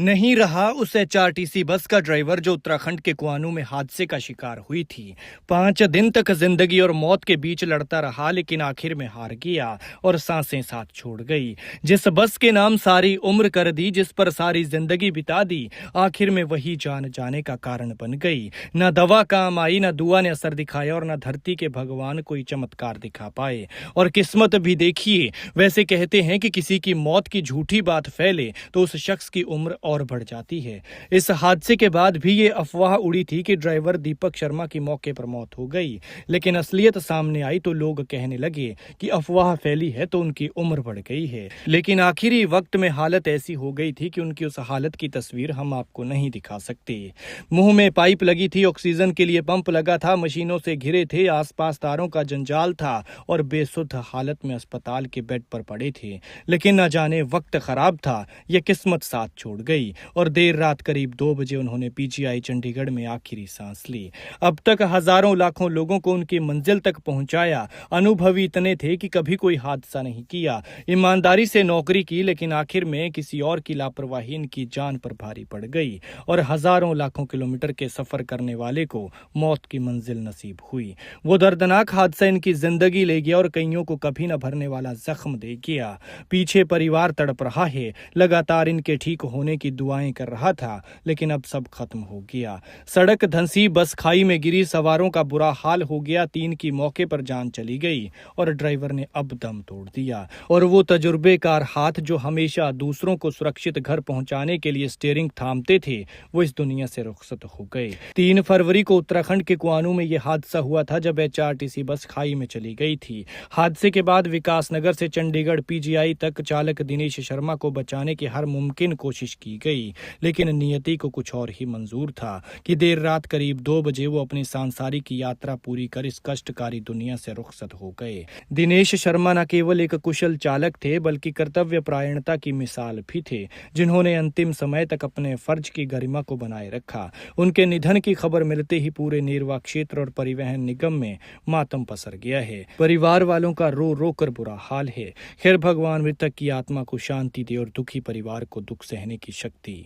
नहीं रहा उस एचआरटीसी बस का ड्राइवर जो उत्तराखंड के कुआनू में हादसे का शिकार हुई थी। 5 दिन तक जिंदगी और मौत के बीच लड़ता रहा, लेकिन आखिर में हार गया और सांसें साथ छोड़ गई। जिस बस के नाम सारी उम्र कर दी, जिस पर सारी जिंदगी बिता दी, आखिर में वही जान जाने का कारण बन गई। न दवा काम आई, न दुआ ने असर दिखाया और न धरती के भगवान कोई चमत्कार दिखा पाए। और किस्मत भी देखिए, वैसे कहते हैं कि किसी की मौत की झूठी बात फैले तो उस शख्स की उम्र और बढ़ जाती है। इस हादसे के बाद भी ये अफवाह उड़ी थी कि ड्राइवर दीपक शर्मा की मौके पर मौत हो गई, लेकिन असलियत सामने आई तो लोग कहने लगे कि अफवाह फैली है तो उनकी उम्र बढ़ गई है। लेकिन आखिरी वक्त में हालत ऐसी हो गई थी कि उनकी उस हालत की तस्वीर हम आपको नहीं दिखा सकते। मुंह में पाइप लगी थी, ऑक्सीजन के लिए पंप लगा था, मशीनों से घिरे थे, आसपास तारों का जंजाल था और बेसुध हालत में अस्पताल के बेड पर पड़े थे। लेकिन न जाने वक्त खराब था या किस्मत साथ छोड़ गई और देर रात करीब 2 बजे उन्होंने पीजीआई चंडीगढ़ में आखिरी सांस ली। अब तक हजारों लाखों लोगों को उनकी मंजिल तक पहुंचाया। अनुभवी इतने थे कि कभी कोई हादसा नहीं किया, ईमानदारी से नौकरी की, लेकिन आखिर में किसी और की लापरवाही इनकी जान पर भारी पड़ गई और हजारों लाखों किलोमीटर के सफर करने वाले को मौत की मंजिल नसीब हुई। वो दर्दनाक हादसा इनकी जिंदगी ले गया और कईयों को कभी न भरने वाला जख्म दे गया। पीछे परिवार तड़प रहा है, लगातार इनके ठीक होने की दुआएं कर रहा था, लेकिन अब सब खत्म हो गया। सड़क धंसी, बस खाई में गिरी, सवारों का बुरा हाल हो गया, 3 की मौके पर जान चली गई और ड्राइवर ने अब दम तोड़ दिया। और वो तजुर्बेकार हाथ जो हमेशा दूसरों को सुरक्षित घर पहुंचाने के लिए स्टीयरिंग थामते थे, वो इस दुनिया से रुखसत हो गए। 3 फरवरी को उत्तराखंड के कुआनू में यह हादसा हुआ था जब एचआरटीसी बस खाई में चली गई थी। हादसे के बाद विकासनगर से चंडीगढ़ पीजीआई तक चालक दिनेश शर्मा को बचाने की हर मुमकिन कोशिश की गई, लेकिन नियति को कुछ और ही मंजूर था कि देर रात करीब 2 बजे वो अपनी सांसारिक यात्रा पूरी कर इस कष्टकारी दुनिया से रुखसत हो गए। दिनेश शर्मा न केवल एक कुशल चालक थे, बल्कि कर्तव्य परायणता की मिसाल भी थे, जिन्होंने अंतिम समय तक अपने फर्ज की गरिमा को बनाए रखा। उनके निधन की खबर मिलते ही पूरे नेरवा क्षेत्र और परिवहन निगम में मातम पसर गया है। परिवार वालों का रो रो कर बुरा हाल है। खैर, भगवान मृतक की आत्मा को शांति दे और दुखी परिवार को दुख सहने की शक्ति